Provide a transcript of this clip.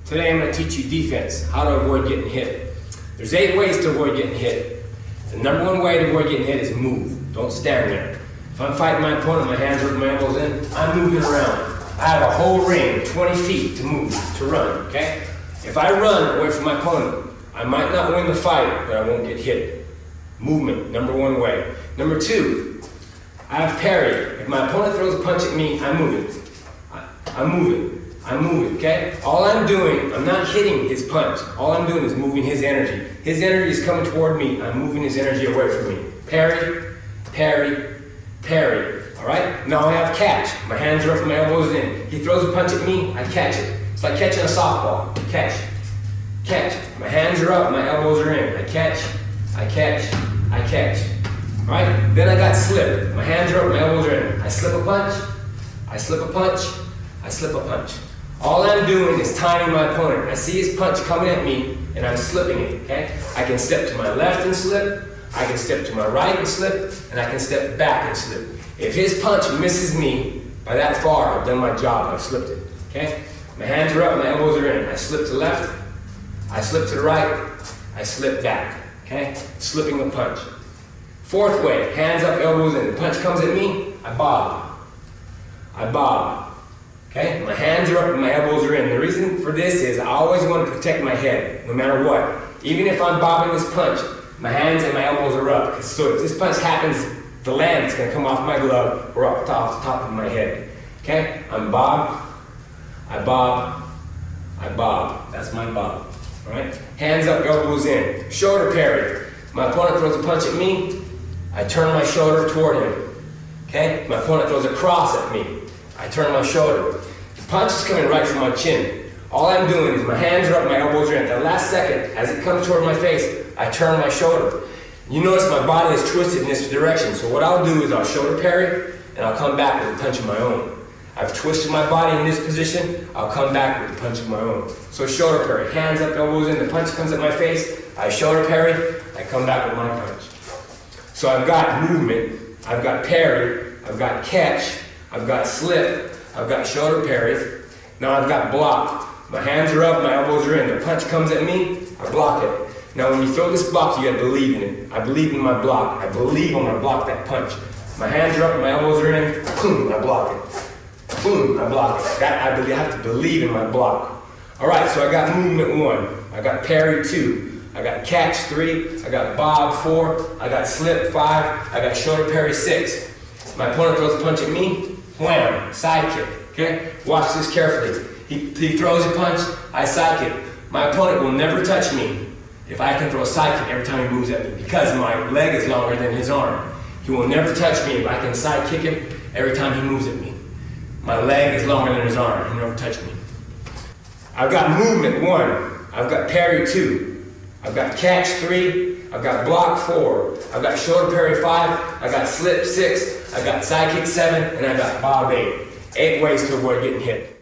Today I'm going to teach you defense, how to avoid getting hit. There's 8 ways to avoid getting hit. The number 1 way to avoid getting hit is move. Don't stand there. If I'm fighting my opponent, my hands are up, my elbows in, I'm moving around. I have a whole ring, 20 feet to move, to run, okay? If I run away from my opponent, I might not win the fight, but I won't get hit. Movement, number 1 way. Number 2, I have parry. If my opponent throws a punch at me, I'm moving. I'm moving, okay? All I'm doing, I'm not hitting his punch. All I'm doing is moving his energy. His energy is coming toward me. I'm moving his energy away from me. Parry, parry, parry. All right? Now I have catch. My hands are up, my elbows in. He throws a punch at me, I catch it. It's like catching a softball. Catch, catch. My hands are up, my elbows are in. I catch, I catch, I catch. All right? Then I got slip. My hands are up, my elbows are in. I slip a punch, I slip a punch, I slip a punch. All I'm doing is timing my opponent. I see his punch coming at me, and I'm slipping it, okay? I can step to my left and slip, I can step to my right and slip, and I can step back and slip. If his punch misses me by that far, I've done my job, I've slipped it, okay? My hands are up, my elbows are in. I slip to the left, I slip to the right, I slip back, okay? Slipping a punch. 4th way, hands up, elbows in. The punch comes at me, I bob. I bob. Okay, my hands are up and my elbows are in. The reason for this is I always want to protect my head, no matter what. Even if I'm bobbing this punch, my hands and my elbows are up. So if this punch happens to land, it's going to come off my glove or up off the top of my head. Okay, I'm bob, I bob, I bob. That's my bob. All right, hands up, elbows in. Shoulder parry. My opponent throws a punch at me, I turn my shoulder toward him. Okay, my opponent throws a cross at me. I turn my shoulder. The punch is coming right from my chin. All I'm doing is my hands are up, my elbows are in. At the last second, as it comes toward my face, I turn my shoulder. You notice my body is twisted in this direction, so what I'll do is I'll shoulder parry, and I'll come back with a punch of my own. I've twisted my body in this position, I'll come back with a punch of my own. So shoulder parry, hands up, elbows in, the punch comes at my face, I shoulder parry, I come back with my punch. So I've got movement, I've got parry, I've got catch, I've got slip, I've got shoulder parry, now I've got block. My hands are up, my elbows are in. The punch comes at me, I block it. Now when you throw this block, you gotta believe in it. I believe in my block. I believe I'm gonna block that punch. My hands are up, my elbows are in, boom, I block it. Boom, I block it. I have to believe in my block. All right, so I got movement 1, I got parry 2, I got catch 3, I got bob 4, I got slip 5, I got shoulder parry 6. My opponent throws a punch at me, wham, side kick, okay? Watch this carefully. He throws a punch, I side kick. My opponent will never touch me if I can throw a side kick every time he moves at me because my leg is longer than his arm. He will never touch me if I can side kick him every time he moves at me. My leg is longer than his arm, he'll never touch me. I've got movement 1, I've got parry 2, I've got catch 3, I've got block 4, I've got shoulder parry 5, I got slip 6, I got side kick 7, and I got bob 8. 8 ways to avoid getting hit.